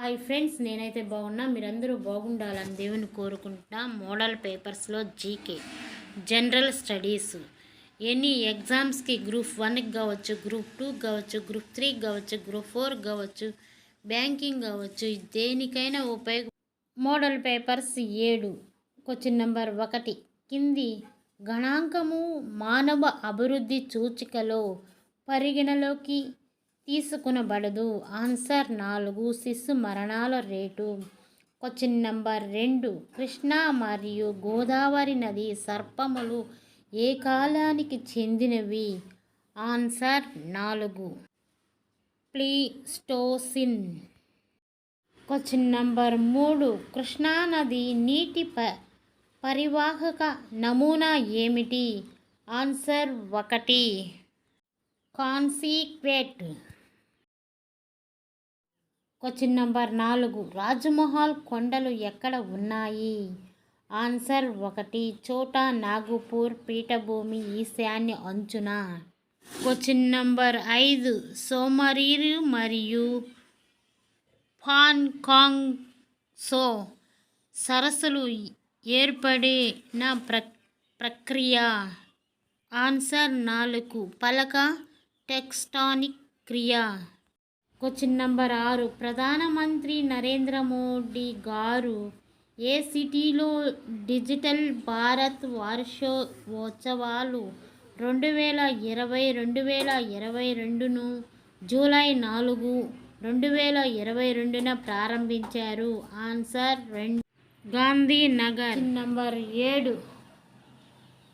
Hi friends, నేనైతే బాగున్నా. మీరందరూ బాగుండాలని దేవుని కోరుకుంటున్నా. మోడల్ పేపర్స్లో జీకే, జనరల్ స్టడీస్, ఎనీ ఎగ్జామ్స్కి గ్రూప్ 1కి కావచ్చు, గ్రూప్ 2కి కావచ్చు, గ్రూప్ 3కి కావచ్చు, గ్రూప్ 4కి కావచ్చు, బ్యాంకింగ్ కావచ్చు, దేనికైనా మోడల్ పేపర్స్ 7. Question number 1. కింది గణాంకము మానవ అభివృద్ధి సూచికలో పరిగణలోకి తీసుకునబడదు. ఆన్సర్ 4. శిశు మరణాల రేటు. Question number 2. కృష్ణా మరియు గోదావరి నది సర్పములు ఏ కాలానికి చెందినవి? Answer 4. Pleistocene. Question number 3. Krishna నది నీటి పరివాహక నమూనా ఏమిటి? Answer 1. Consequent. Question number 4. Rajmahal కొండలు ఎక్కడ ఉన్నాయి? ఆన్సర్ 1. ఛోటా నాగపూర్ పీఠభూమి ఈశాన్య అంచున. Question number 5. సోమరీరు మరియు పాన్కాంగ్ సో సరస్సులు ఏర్పడిన ప్రక్రియ. ఆన్సర్ 4. పలక టెక్టానిక్ క్రియ. Question number 6. ప్రధానమంత్రి నరేంద్ర మోడీ గారు ఏ సిటీలో డిజిటల్ భారత్ వార్షికోత్సవాలు 2022ను జూలై 4, 2022న ప్రారంభించారు? ఆన్సర్ 2. గాంధీనగర్. నెంబర్ 7.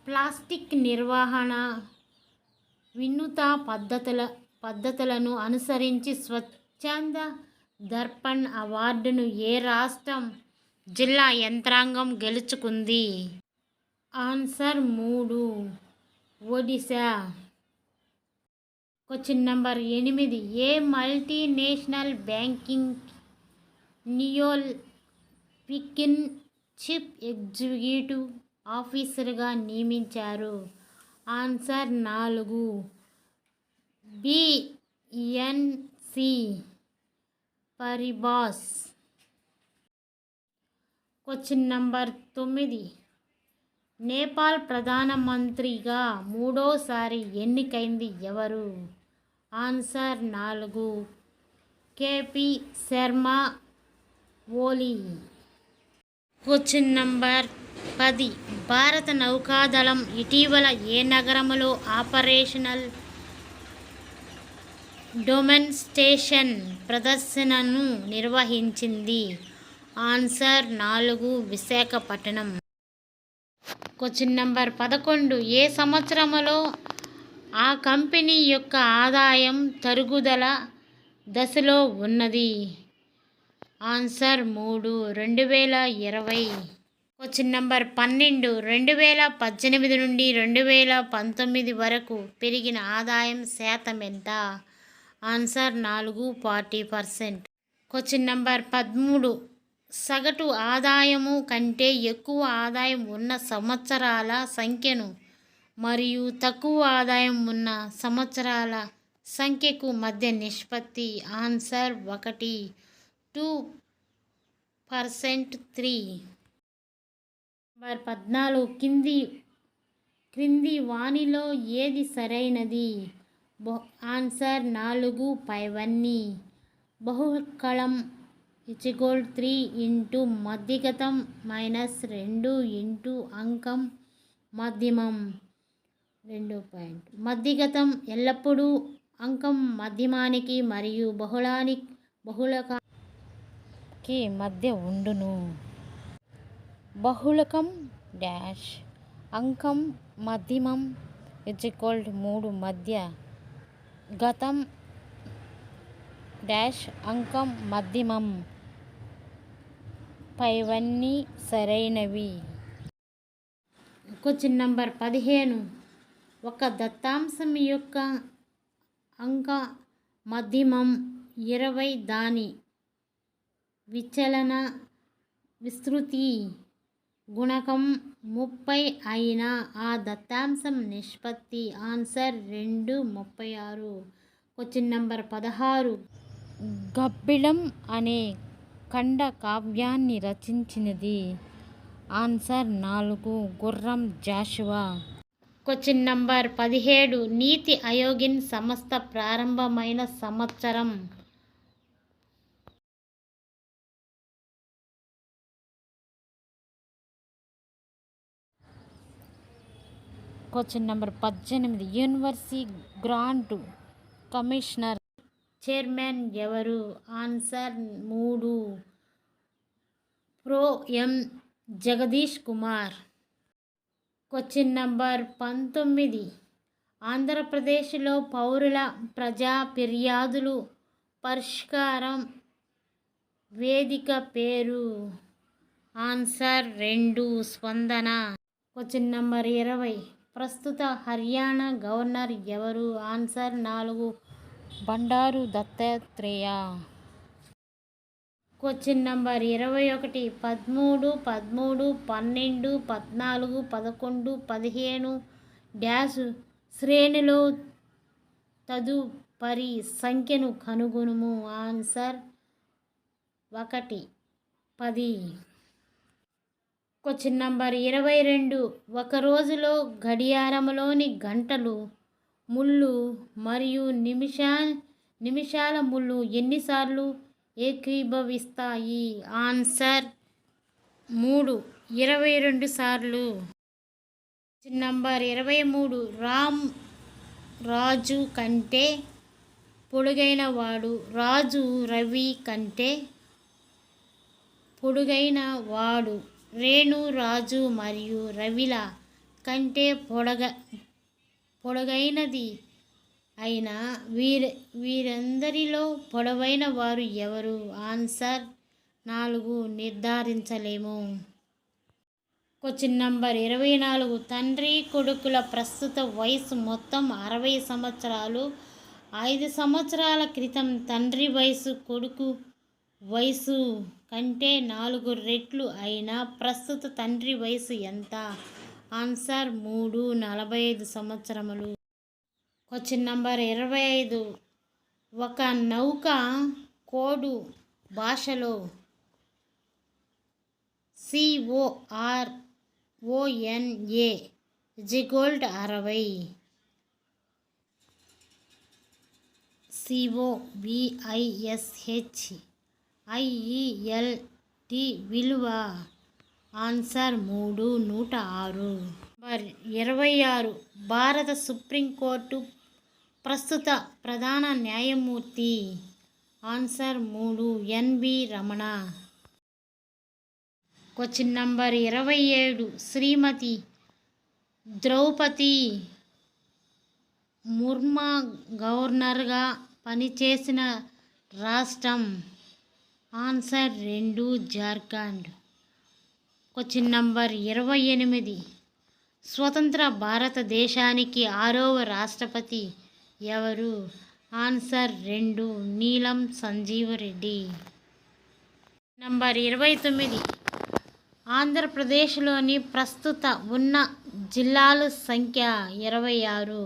ప్లాస్టిక్ నిర్వహణ వినూత్న పద్ధతులను అనుసరించి స్వచ్ఛంద దర్పణ్ అవార్డును ఏ రాష్ట్రం జిల్లా యంత్రాంగం గెలుచుకుంది? ఆన్సర్ 3. ఒడిశా. Question number 8. ఏ మల్టీనేషనల్ బ్యాంకింగ్ నియోల్ పికిన్ చీఫ్ ఎగ్జిక్యూటివ్ ఆఫీసర్గా నియమించారు? Answer 4. BNP Paribas. Question number 9. Nepal ప్రధానమంత్రిగా 3వసారి ఎన్నికైంది ఎవరు? Answer 4. KP Sharma Oli. Question number 10. భారత నౌకాదళం ఇటీవల ఏ నగరంలో ఆపరేషనల్ డెమాన్స్ట్రేషన్ ప్రదర్శనను నిర్వహించింది? ఆన్సర్ 4. విశాఖపట్నం. Question number 11. ఏ సంవత్సరంలో ఆ కంపెనీ యొక్క ఆదాయం తరుగుదల దశలో ఉన్నది? ఆన్సర్ 3. 2020. Question number 12. 2018 నుండి 2019 వరకు పెరిగిన ఆదాయం శాతం ఎంత? ఆన్సర్ 4. 40%. Question number 13. సగటు ఆదాయము కంటే ఎక్కువ ఆదాయం ఉన్న సంవత్సరాల సంఖ్యను మరియు తక్కువ ఆదాయం ఉన్న సంవత్సరాల సంఖ్యకు మధ్య నిష్పత్తి. ఆన్సర్ 1. 2%. 3. నెంబర్ 14. క్రింది వానిలో ఏది సరైనది? ఆన్సర్ 4. పైవన్నీ. బహుళకం 3 ఇంటూ మధ్యగతం -2 ఇంటూ అంకం మధ్యమం 2 పాయింట్. మధ్యగతం ఎల్లప్పుడూ అంకం మధ్యమానికి మరియు బహుళకానికి మధ్య ఉండును. బహుళకం డాష్ అంకం మధ్యమం 3 మధ్య గతం డాష్ అంకం మధ్యమం. పైవన్నీ సరైనవి. Question number 15. ఒక దత్తాంశం యొక్క అంక మధ్యమం 20, దాని విచలన విస్తృతి గుణకం 30 అయిన ఆ దత్తాంశం నిష్పత్తి. ఆన్సర్ 2. 36. Question number 16. గబ్బిలం అనే ఖండ కావ్యాన్ని రచించినది? Answer 4 Gurram Jashuva. Question number 17 నీతి ఆయోగిన్ సంస్థ ప్రారంభమైన సంవత్సరం? Question number 18 university grant commissioner chairman ఎవరు? ఆన్సర్ 3 ప్రో ఎం జగదీష్ కుమార్. క్వశ్చన్ నంబర్ 19 ఆంధ్రప్రదేశ్లో పౌరుల ప్రజా ఫిర్యాదులు పరిష్కారం వేదిక పేరు? ఆన్సర్ 2 స్పందన. క్వశ్చన్ నంబర్ 20 ప్రస్తుత హర్యానా గవర్నర్ ఎవరు? Answer 4 Bandaru Dattatreya. Question number 21 13, 12, 12, 14, 11, 15 dash శ్రేణిలో తదుపరి సంఖ్యను కనుగొనుము. ఆన్సర్ 1 10. క్వశ్చన్ నంబర్ 22 ఒక రోజులో గడియారంలోని గంటలు ముళ్ళు మరియు నిమిషాల ముళ్ళు ఎన్నిసార్లు ఏకీభవిస్తాయి? ఆన్సర్ 3 22 సార్లు. క్వశ్చన్ నంబర్ 23 రాజు కంటే పొడుగైన వాడు? రాజు రవి కంటే పొడుగైన వాడు. రేణు రాజు మరియు రవిల కంటే పొడగైనది అయినా వీరందరిలో పొడవైన వారు ఎవరు? ఆన్సర్ 4 నిర్ధారించలేము. క్వశ్చన్ నంబర్ 24 తండ్రి కొడుకుల ప్రస్తుత వయసు మొత్తం 60 సంవత్సరాలు. 5 సంవత్సరాల క్రితం తండ్రి వయసు కొడుకు వయసు కంటే 4 రెట్లు అయినా ప్రస్తుత తండ్రి వయసు ఎంత? ఆన్సర్ 3 45 సంవత్సరములు. క్వశ్చన్ నంబర్ 25 ఒక నౌక కోడు భాషలో CORONA 60 COVISHIELT విలువ? ఆన్సర్ 3 106. నంబర్ 26 భారత సుప్రీంకోర్టు ప్రస్తుత ప్రధాన న్యాయమూర్తి? Answer 3 NV Ramana. Question number 27 శ్రీమతి ద్రౌపది ముర్ము గవర్నర్గా పనిచేసిన రాష్ట్రం? ఆన్సర్ 2 జార్ఖండ్. క్వశ్చన్ నంబర్ 28 స్వతంత్ర భారతదేశానికి 6వ రాష్ట్రపతి ఎవరు? ఆన్సర్ 2 నీలం సంజీవ్ రెడ్డి. నంబర్ 29 ఆంధ్రప్రదేశ్లోని ప్రస్తుత ఉన్న జిల్లాల సంఖ్య 26.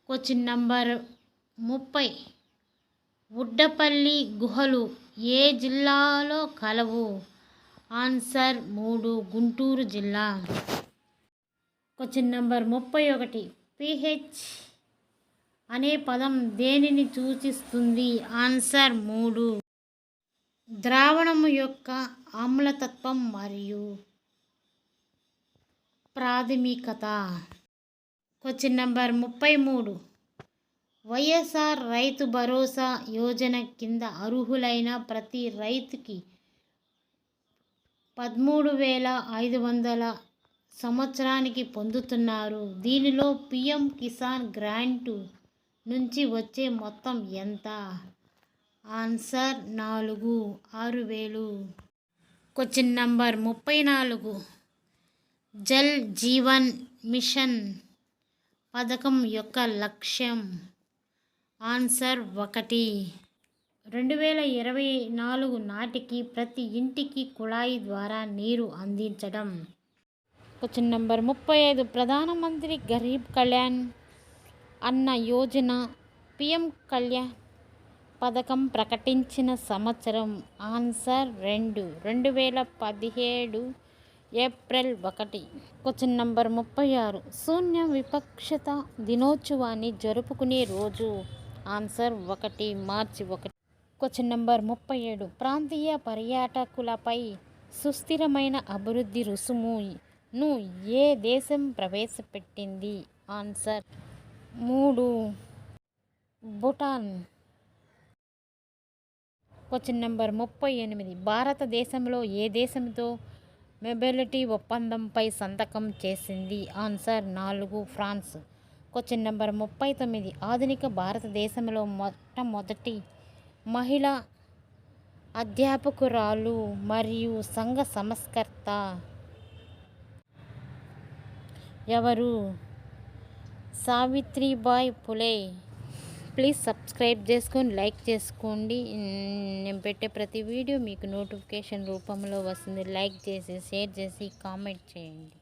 క్వశ్చన్ నంబర్ 30 ఉడ్డపల్లి గుహలు ఏ జిల్లాలో కలవు? ఆన్సర్ 3 గుంటూరు జిల్లా. క్వశ్చన్ నంబర్ 31 pH అనే పదం దేనిని సూచిస్తుంది? ఆన్సర్ 3 ద్రావణము యొక్క ఆమ్లతత్వం మరియు ప్రాథమికత. క్వశ్చన్ నంబర్ 33 వైఎస్ఆర్ రైతు భరోసా యోజన కింద అర్హులైన ప్రతి రైతుకి 13,500 సంవత్సరానికి పొందుతున్నారు. దీనిలో PM కిసాన్ గ్రాంట్ నుంచి వచ్చే మొత్తం ఎంత? Answer 4 6,000. Question number 34 Jal Jeevan mission పథకం యొక్క లక్ష్యం? ఆన్సర్ 1 2024 నాటికి ప్రతి ఇంటికి కుళాయి ద్వారా నీరు అందించడం. క్వశ్చన్ నంబర్ 35 ప్రధానమంత్రి గరీబ్ కళ్యాణ్ అన్న యోజన PM పథకం ప్రకటించిన సంవత్సరం ఆన్సర్ 2017 ఏప్రిల్ 1. క్వశ్చన్ నంబర్ 36 శూన్య విపక్షత దినోత్సవాన్ని జరుపుకునే రోజు ఆన్సర్ 1 మార్చి 1. క్వశ్చన్ నంబర్ 37 ప్రాంతీయ పర్యాటకులపై సుస్థిరమైన అభివృద్ధి రుసుమును ఏ దేశం ప్రవేశపెట్టింది ఆన్సర్ 3 భూటాన్. క్వశ్చన్ నెంబర్ 38 భారతదేశంలో ఏ దేశంతో మొబిలిటీ ఒప్పందంపై సంతకం చేసింది ఆన్సర్ 4 ఫ్రాన్స్. క్వశ్చన్ నెంబర్ 39 ఆధునిక భారతదేశంలో మొట్టమొదటి మహిళా అధ్యాపకురాలు మరియు సంఘ సంస్కర్త ఎవరు? సావిత్రిబాయి పులే. ప్లీజ్ సబ్స్క్రైబ్ చేసుకొని లైక్ చేసుకోండి. నేను పెట్టే ప్రతి వీడియో మీకు నోటిఫికేషన్ రూపంలో వస్తుంది. లైక్ చేసి షేర్ చేసి కామెంట్ చేయండి.